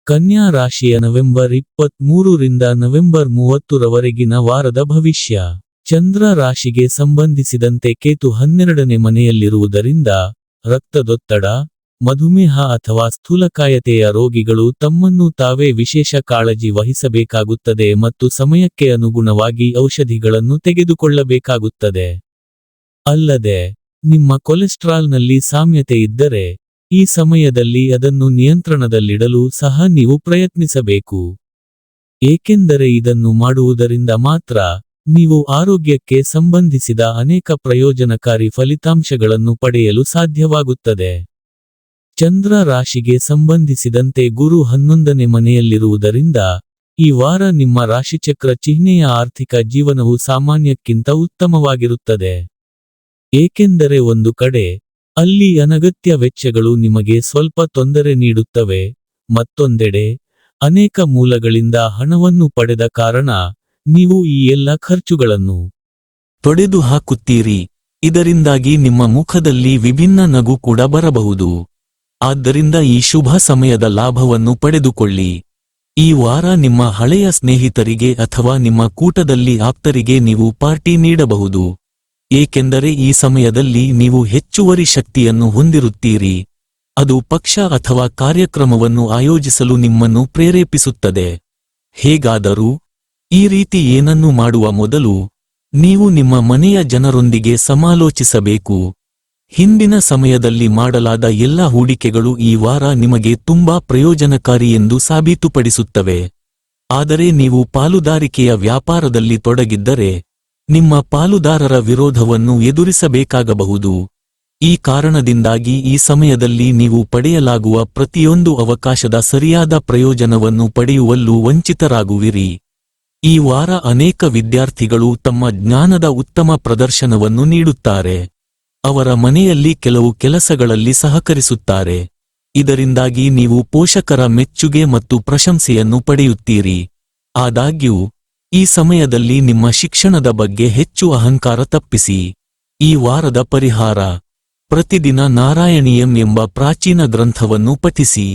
ಕನ್ಯಾ ರಾಶಿಯ ನವೆಂಬರ್ 23 ರಿಂದ ನವೆಂಬರ್ 30 ರವರೆಗಿನ ವಾರದ ಭವಿಷ್ಯ. ಚಂದ್ರ ರಾಶಿಗೆ ಸಂಬಂಧಿಸಿದಂತೆ ಕೇತು 12ನೇ ಮನೆಯಲ್ಲಿರುವುದರಿಂದ, ರಕ್ತದೊತ್ತಡ, ಮಧುಮೇಹ ಅಥವಾ ಸ್ಥೂಲಕಾಯತೆಯ ರೋಗಿಗಳು ತಮ್ಮನ್ನು ತಾವೇ ವಿಶೇಷ ಕಾಳಜಿ ವಹಿಸಬೇಕಾಗುತ್ತದೆ ಮತ್ತು ಸಮಯಕ್ಕೆ ಅನುಗುಣವಾಗಿ ಔಷಧಿಗಳನ್ನು ತೆಗೆದುಕೊಳ್ಳಬೇಕಾಗುತ್ತದೆ. ಅಲ್ಲದೆ, ನಿಮ್ಮ ಕೊಲೆಸ್ಟ್ರಾಲ್ನಲ್ಲಿ ಸಾಮ್ಯತೆ ಇದ್ದರೆ, ಈ ಸಮಯದಲ್ಲಿ ಅದನ್ನು ನಿಯಂತ್ರಣದಲ್ಲಿಡಲು ಸಹ ನೀವು ಪ್ರಯತ್ನಿಸಬೇಕು. ಏಕೆಂದರೆ ಇದನ್ನು ಮಾಡುವುದರಿಂದ ಮಾತ್ರ, ನೀವು ಆರೋಗ್ಯಕ್ಕೆ ಸಂಬಂಧಿಸಿದ ಅನೇಕ ಪ್ರಯೋಜನಕಾರಿ ಫಲಿತಾಂಶಗಳನ್ನು ಪಡೆಯಲು ಸಾಧ್ಯವಾಗುತ್ತದೆ. ಚಂದ್ರ ರಾಶಿಗೆ ಸಂಬಂಧಿಸಿದಂತೆ ಗುರು 11ನೇ ಮನೆಯಲ್ಲಿರುವುದರಿಂದ, ಈ ವಾರ ನಿಮ್ಮ ರಾಶಿಚಕ್ರ ಚಿಹ್ನೆಯ ಆರ್ಥಿಕ ಜೀವನವು ಸಾಮಾನ್ಯಕ್ಕಿಂತ ಉತ್ತಮವಾಗಿರುತ್ತದೆ. ಏಕೆಂದರೆ ಒಂದು ಕಡೆ, ಅಲ್ಲಿ ಅನಗತ್ಯ ವೆಚ್ಚಗಳು ನಿಮಗೆ ಸ್ವಲ್ಪ ತೊಂದರೆ ನೀಡುತ್ತವೆ, ಮತ್ತೊಂದೆಡೆ, ಅನೇಕ ಮೂಲಗಳಿಂದ ಹಣವನ್ನು ಪಡೆದ ಕಾರಣ, ನೀವು ಈ ಎಲ್ಲ ಖರ್ಚುಗಳನ್ನು ತೊಡೆದು ಹಾಕುತ್ತೀರಿ. ಇದರಿಂದಾಗಿ ನಿಮ್ಮ ಮುಖದಲ್ಲಿ ವಿಭಿನ್ನ ನಗು ಕೂಡ ಬರಬಹುದು. ಆದ್ದರಿಂದ ಈ ಶುಭ ಸಮಯದ ಲಾಭವನ್ನು ಪಡೆದುಕೊಳ್ಳಿ. ಈ ವಾರ ನಿಮ್ಮ ಹಳೆಯ ಸ್ನೇಹಿತರಿಗೆ ಅಥವಾ ನಿಮ್ಮ ಕೂಟದಲ್ಲಿ ಆಪ್ತರಿಗೆ ನೀವು ಪಾರ್ಟಿ ನೀಡಬಹುದು. ಏಕೆಂದರೆ ಈ ಸಮಯದಲ್ಲಿ ನೀವು ಹೆಚ್ಚುವರಿ ಶಕ್ತಿಯನ್ನು ಹೊಂದಿರುತ್ತೀರಿ. ಅದು ಪಕ್ಷ ಅಥವಾ ಕಾರ್ಯಕ್ರಮವನ್ನು ಆಯೋಜಿಸಲು ನಿಮ್ಮನ್ನು ಪ್ರೇರೇಪಿಸುತ್ತದೆ. ಹೇಗಾದರೂ, ಈ ರೀತಿ ಏನನ್ನು ಮಾಡುವ ಮೊದಲು, ನೀವು ನಿಮ್ಮ ಮನೆಯ ಜನರೊಂದಿಗೆ ಸಮಾಲೋಚಿಸಬೇಕು. ಹಿಂದಿನ ಸಮಯದಲ್ಲಿ ಮಾಡಲಾದ ಎಲ್ಲ ಹೂಡಿಕೆಗಳು ಈ ವಾರ ನಿಮಗೆ ತುಂಬಾ ಪ್ರಯೋಜನಕಾರಿ ಎಂದು ಸಾಬೀತುಪಡಿಸುತ್ತವೆ. ಆದರೆ ನೀವು ಪಾಲುದಾರಿಕೆಯ ವ್ಯಾಪಾರದಲ್ಲಿ ತೊಡಗಿದ್ದರೆ, ನಿಮ್ಮ ಪಾಲುದಾರರ ವಿರೋಧವನ್ನು ಎದುರಿಸಬೇಕಾಗಬಹುದು. ಈ ಕಾರಣದಿಂದಾಗಿ ಈ ಸಮಯದಲ್ಲಿ ನೀವು ಪಡೆಯಲಾಗುವ ಪ್ರತಿಯೊಂದು ಅವಕಾಶದ ಸರಿಯಾದ ಪ್ರಯೋಜನವನ್ನು ಪಡೆಯುವಲ್ಲೂ ವಂಚಿತರಾಗುವಿರಿ. ಈ ವಾರ ಅನೇಕ ವಿದ್ಯಾರ್ಥಿಗಳು ತಮ್ಮ ಜ್ಞಾನದ ಉತ್ತಮ ಪ್ರದರ್ಶನವನ್ನು ನೀಡುತ್ತಾರೆ. ಅವರ ಮನೆಯಲ್ಲಿ ಕೆಲವು ಕೆಲಸಗಳಲ್ಲಿ ಸಹಕರಿಸುತ್ತಾರೆ. ಇದರಿಂದಾಗಿ ನೀವು ಪೋಷಕರ ಮೆಚ್ಚುಗೆ ಮತ್ತು ಪ್ರಶಂಸೆಯನ್ನು ಪಡೆಯುತ್ತೀರಿ. ಆದಾಗ್ಯೂ, ಈ ಸಮಯದಲ್ಲಿ ನಿಮ್ಮ ಶಿಕ್ಷಣದ ಬಗ್ಗೆ ಹೆಚ್ಚು ಅಹಂಕಾರ ತಪ್ಪಿಸಿ. ಈ ವಾರದ ಪರಿಹಾರ: ಪ್ರತಿದಿನ ನಾರಾಯಣೀಯಂ ಎಂಬ ಪ್ರಾಚೀನ ಗ್ರಂಥವನ್ನು ಪಠಿಸಿ.